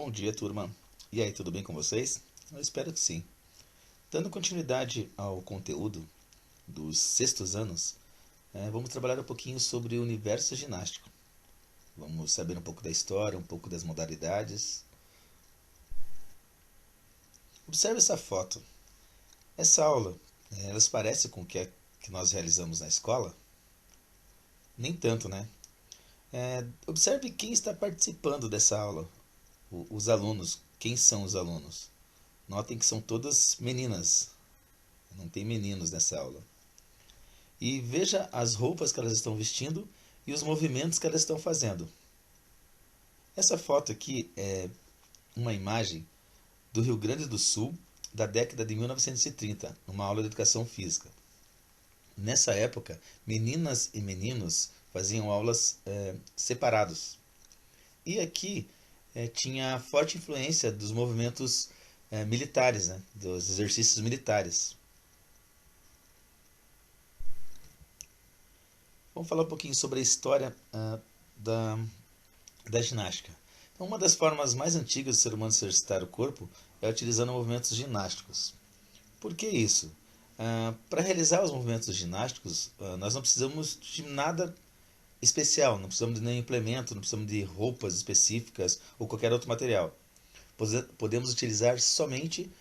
Bom dia, turma. E aí, tudo bem com vocês? Eu espero que sim. Dando continuidade ao conteúdo dos sextos anos, vamos trabalhar um pouquinho sobre o universo ginástico. Vamos saber um pouco da história, um pouco das modalidades. Observe essa foto. Essa aula, elas parecem com o que nós realizamos na escola? Nem tanto, né? Observe quem está participando dessa aula. Os alunos. Quem são os alunos? Notem que são todas meninas. Não tem meninos nessa aula. E veja as roupas que elas estão vestindo e os movimentos que elas estão fazendo. Essa foto aqui é uma imagem do Rio Grande do Sul da década de 1930, numa aula de educação física. Nessa época, meninas e meninos faziam aulas separados. E aqui tinha forte influência dos movimentos militares, né, dos exercícios militares. Vamos falar um pouquinho sobre a história da ginástica. Então, uma das formas mais antigas do ser humano se exercitar o corpo é utilizando movimentos ginásticos. Por que isso? Para realizar os movimentos ginásticos, nós não precisamos de nada especial, não precisamos de nenhum implemento, não precisamos de roupas específicas ou qualquer outro material. Podemos utilizar somente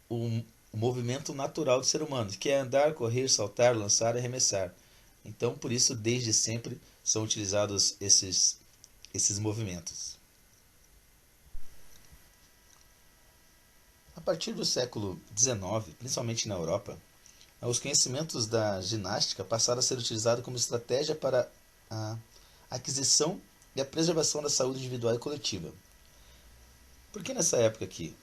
o movimento natural do ser humano, que é andar, correr, saltar, lançar e arremessar. Então, por isso, desde sempre são utilizados esses movimentos. A partir do século XIX, principalmente na Europa, os conhecimentos da ginástica passaram a ser utilizados como estratégia para a aquisição e a preservação da saúde individual e coletiva. Por que nessa época aqui?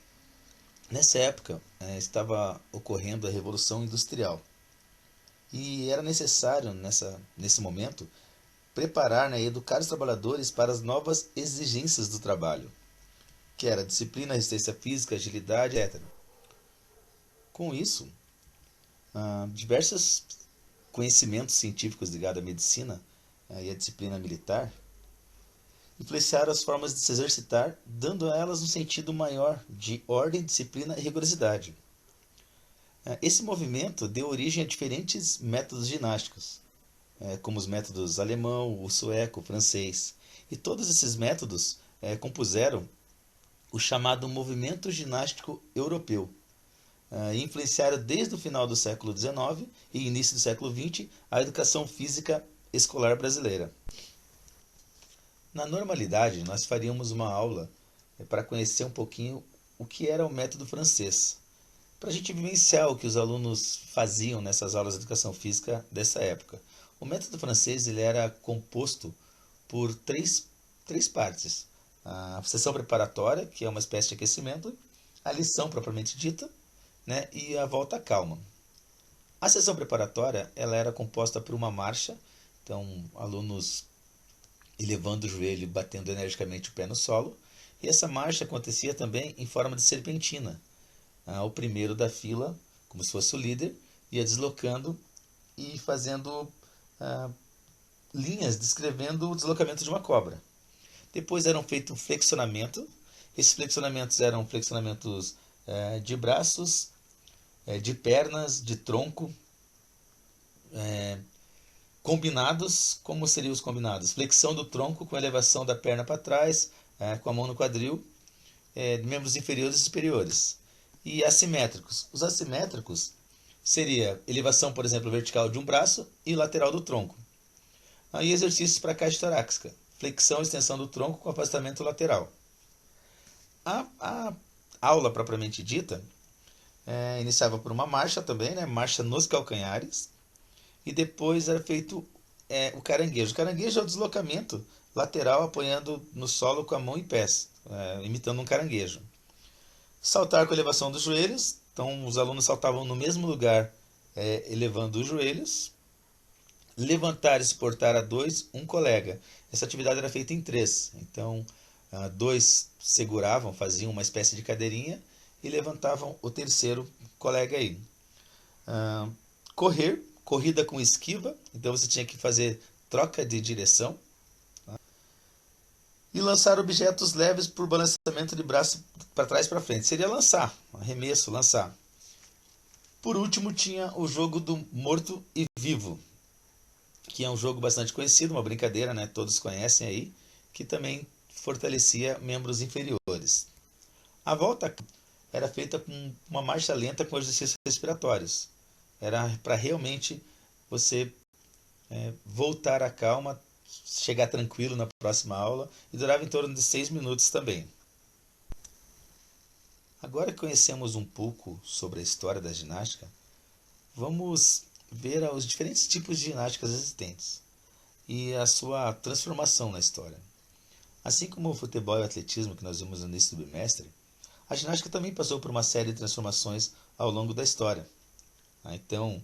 Nessa época estava ocorrendo a Revolução Industrial e era necessário, nesse momento, preparar e educar os trabalhadores para as novas exigências do trabalho, que era disciplina, resistência física, agilidade, etc. Com isso, diversos conhecimentos científicos ligados à medicina e à disciplina militar influenciaram as formas de se exercitar, dando a elas um sentido maior de ordem, disciplina e rigorosidade. Esse movimento deu origem a diferentes métodos ginásticos, como os métodos alemão, o sueco, o francês. E todos esses métodos compuseram o chamado movimento ginástico europeu, e influenciaram desde o final do século XIX e início do século XX a educação física escolar brasileira. Na normalidade, nós faríamos uma aula para conhecer um pouquinho o que era o método francês, para a gente vivenciar o que os alunos faziam nessas aulas de educação física dessa época. O método francês ele era composto por três partes. A sessão preparatória, que é uma espécie de aquecimento, a lição propriamente dita, né, e a volta calma. A sessão preparatória ela era composta por uma marcha, então alunos elevando o joelho e batendo energicamente o pé no solo, e essa marcha acontecia também em forma de serpentina. O primeiro da fila, como se fosse o líder, ia deslocando e fazendo linhas descrevendo o deslocamento de uma cobra. Depois eram feito um flexionamento. Esses flexionamentos eram flexionamentos de braços, de pernas, de tronco, combinados. Como seriam os combinados? Flexão do tronco com elevação da perna para trás, com a mão no quadril, de membros inferiores e superiores. E assimétricos. Os assimétricos seria elevação, por exemplo, vertical de um braço e lateral do tronco. E exercícios para a caixa torácica. Flexão e extensão do tronco com afastamento lateral. A aula propriamente dita iniciava por uma marcha também, né? Marcha nos calcanhares. E depois era feito o caranguejo. O caranguejo é o deslocamento lateral apoiando no solo com a mão e pés, imitando um caranguejo. Saltar com elevação dos joelhos. Então os alunos saltavam no mesmo lugar, elevando os joelhos. Levantar e suportar a dois, um colega. Essa atividade era feita em três. Então, dois seguravam, faziam uma espécie de cadeirinha e levantavam o terceiro colega aí. Corrida com esquiva. Então você tinha que fazer troca de direção. E lançar objetos leves por balanceamento de braço para trás e para frente. Seria lançar, arremesso, lançar. Por último, tinha o jogo do morto e vivo, que é um jogo bastante conhecido, uma brincadeira, né? Todos conhecem aí, que também fortalecia membros inferiores. A volta era feita com uma marcha lenta com exercícios respiratórios. Era para realmente você voltar à calma, chegar tranquilo na próxima aula, e durava em torno de 6 minutos também. Agora que conhecemos um pouco sobre a história da ginástica, vamos ver os diferentes tipos de ginásticas existentes e a sua transformação na história. Assim como o futebol e o atletismo que nós vimos no início do bimestre, a ginástica também passou por uma série de transformações ao longo da história. Então,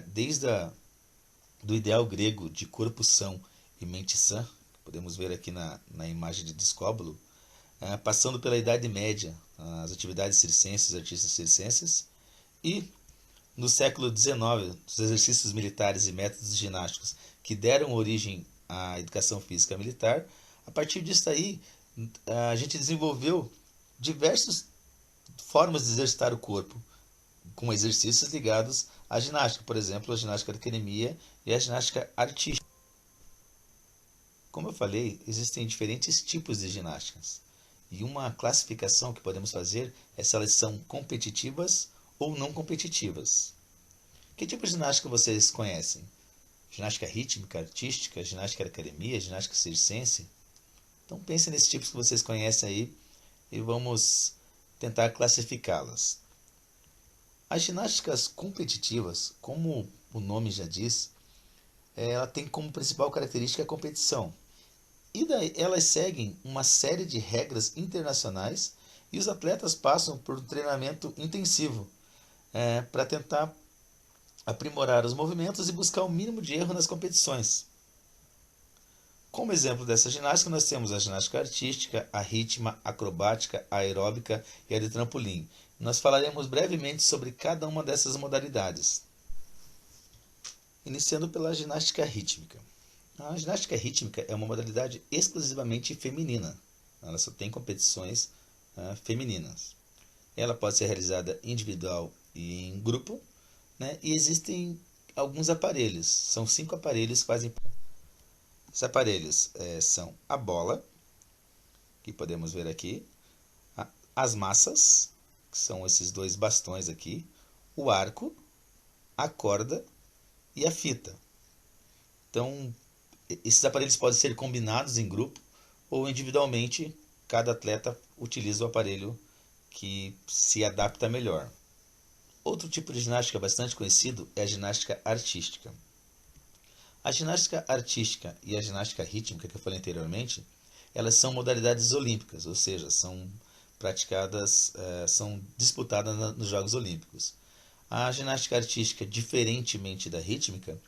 desde do ideal grego de corpo são e mente sã, que podemos ver aqui na imagem de Discóbulo, passando pela Idade Média, as atividades circenses, artistas circenses, e no século XIX, os exercícios militares e métodos ginásticos que deram origem à educação física militar. A partir disso aí, a gente desenvolveu diversas formas de exercitar o corpo, com exercícios ligados à ginástica, por exemplo, a ginástica da academia e a ginástica artística. Como eu falei, existem diferentes tipos de ginásticas, e uma classificação que podemos fazer é se elas são competitivas ou não competitivas. Que tipo de ginástica vocês conhecem? Ginástica rítmica, artística, ginástica da academia, ginástica circense? Então pensem nesses tipos que vocês conhecem aí e vamos tentar classificá-las. As ginásticas competitivas, como o nome já diz, ela tem como principal característica a competição. E daí elas seguem uma série de regras internacionais e os atletas passam por um treinamento intensivo para tentar aprimorar os movimentos e buscar o mínimo de erro nas competições. Como exemplo dessa ginástica, nós temos a ginástica artística, a rítmica, a acrobática, a aeróbica e a de trampolim. Nós falaremos brevemente sobre cada uma dessas modalidades. Iniciando pela ginástica rítmica. A ginástica rítmica é uma modalidade exclusivamente feminina. Ela só tem competições femininas. Ela pode ser realizada individual e em grupo, né? E existem alguns aparelhos. São 5 aparelhos que fazem. Esses aparelhos são a bola, que podemos ver aqui, as massas, que são esses 2 bastões aqui, o arco, a corda e a fita. Então, esses aparelhos podem ser combinados em grupo ou individualmente, cada atleta utiliza o aparelho que se adapta melhor. Outro tipo de ginástica bastante conhecido é a ginástica artística. A ginástica artística e a ginástica rítmica, que eu falei anteriormente, elas são modalidades olímpicas, ou seja, são praticadas, são disputadas nos Jogos Olímpicos. A ginástica artística, diferentemente da rítmica,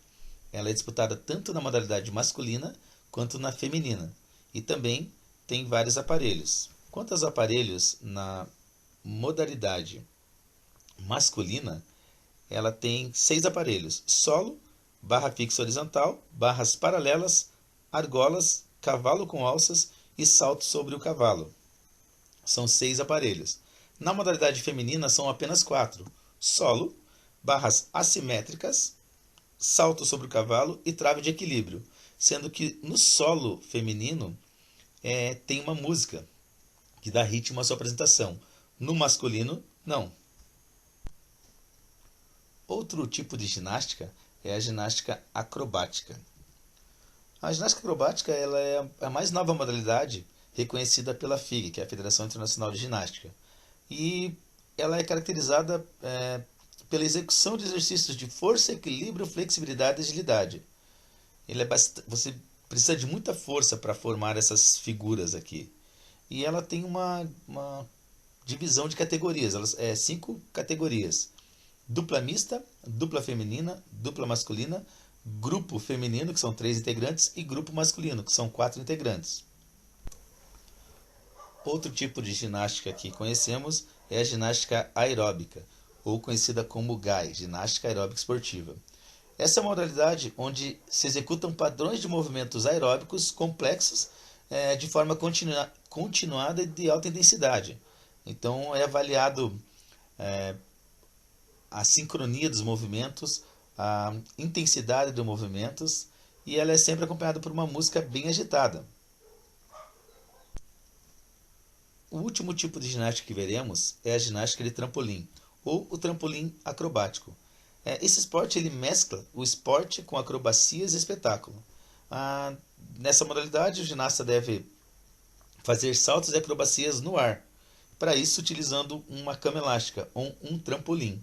ela é disputada tanto na modalidade masculina quanto na feminina, e também tem vários aparelhos. Quanto aos aparelhos, na modalidade masculina, ela tem 6 aparelhos: solo, barra fixa horizontal, barras paralelas, argolas, cavalo com alças e salto sobre o cavalo. São 6 aparelhos. Na modalidade feminina são apenas 4: solo, barras assimétricas, salto sobre o cavalo e trave de equilíbrio. Sendo que no solo feminino tem uma música que dá ritmo à sua apresentação. No masculino, não. Outro tipo de ginástica é a ginástica acrobática. A ginástica acrobática ela é a mais nova modalidade reconhecida pela FIG, que é a Federação Internacional de Ginástica. E ela é caracterizada pela execução de exercícios de força, equilíbrio, flexibilidade e agilidade. Você precisa de muita força para formar essas figuras aqui. E ela tem uma divisão de categorias, 5 categorias: dupla mista, dupla feminina, dupla masculina, grupo feminino, que são 3 integrantes, e grupo masculino, que são 4 integrantes. Outro tipo de ginástica que conhecemos é a ginástica aeróbica, ou conhecida como GAE, ginástica aeróbica esportiva. Essa é uma modalidade onde se executam padrões de movimentos aeróbicos complexos de forma continuada e de alta intensidade. Então é avaliado a sincronia dos movimentos, a intensidade dos movimentos, e ela é sempre acompanhada por uma música bem agitada. O último tipo de ginástica que veremos é a ginástica de trampolim, ou o trampolim acrobático. Esse esporte ele mescla o esporte com acrobacias e espetáculo. Nessa modalidade, o ginasta deve fazer saltos e acrobacias no ar, para isso utilizando uma cama elástica ou um trampolim.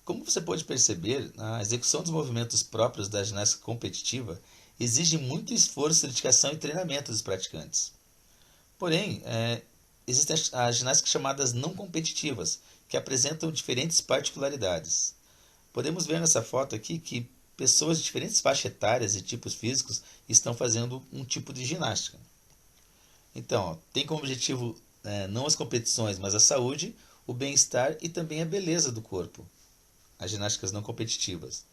Como você pode perceber, a execução dos movimentos próprios da ginástica competitiva exige muito esforço, dedicação e treinamento dos praticantes. Porém, existem as ginásticas chamadas não competitivas, que apresentam diferentes particularidades. Podemos ver nessa foto aqui que pessoas de diferentes faixas etárias e tipos físicos estão fazendo um tipo de ginástica. Então, tem como objetivo não as competições, mas a saúde, o bem-estar e também a beleza do corpo. As ginásticas não competitivas.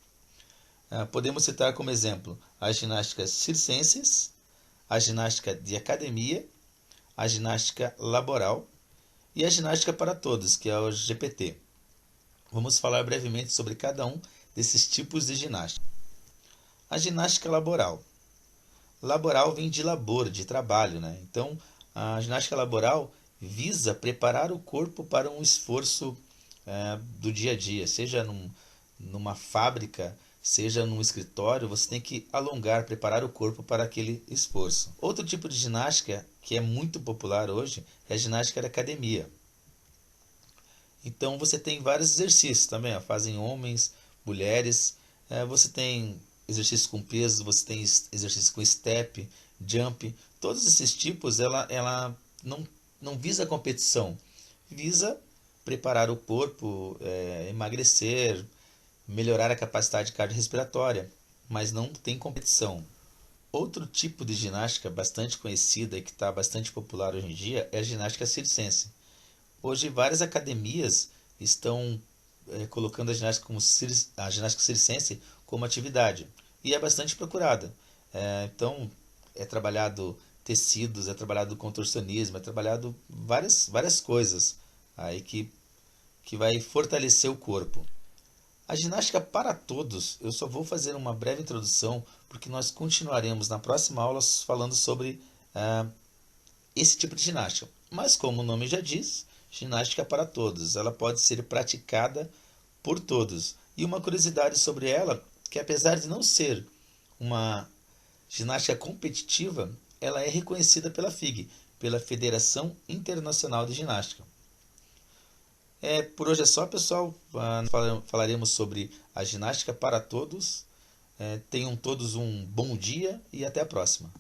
Podemos citar como exemplo as ginásticas circenses, a ginástica de academia, a ginástica laboral e a ginástica para todos, que é o GPT. Vamos falar brevemente sobre cada um desses tipos de ginástica. A ginástica laboral. Laboral vem de labor, de trabalho, né? Então, a ginástica laboral visa preparar o corpo para um esforço do dia a dia, seja numa fábrica, seja num escritório, você tem que alongar, preparar o corpo para aquele esforço. Outro tipo de ginástica que é muito popular hoje é a ginástica da academia. Então você tem vários exercícios também, fazem homens, mulheres, você tem exercícios com peso, você tem exercícios com step, jump, todos esses tipos ela não visa a competição, visa preparar o corpo, emagrecer, melhorar a capacidade cardiorrespiratória, mas não tem competição. Outro tipo de ginástica bastante conhecida e que está bastante popular hoje em dia é a ginástica circense. Hoje várias academias estão colocando a ginástica circense como atividade e é bastante procurada. Então é trabalhado tecidos, é trabalhado contorcionismo, é trabalhado várias coisas aí que vai fortalecer o corpo. A ginástica para todos, eu só vou fazer uma breve introdução, porque nós continuaremos na próxima aula falando sobre esse tipo de ginástica. Mas como o nome já diz, ginástica para todos, ela pode ser praticada por todos. E uma curiosidade sobre ela, que apesar de não ser uma ginástica competitiva, ela é reconhecida pela FIG, pela Federação Internacional de Ginástica. Por hoje é só, pessoal. Falaremos sobre a ginástica para todos. Tenham todos um bom dia e até a próxima.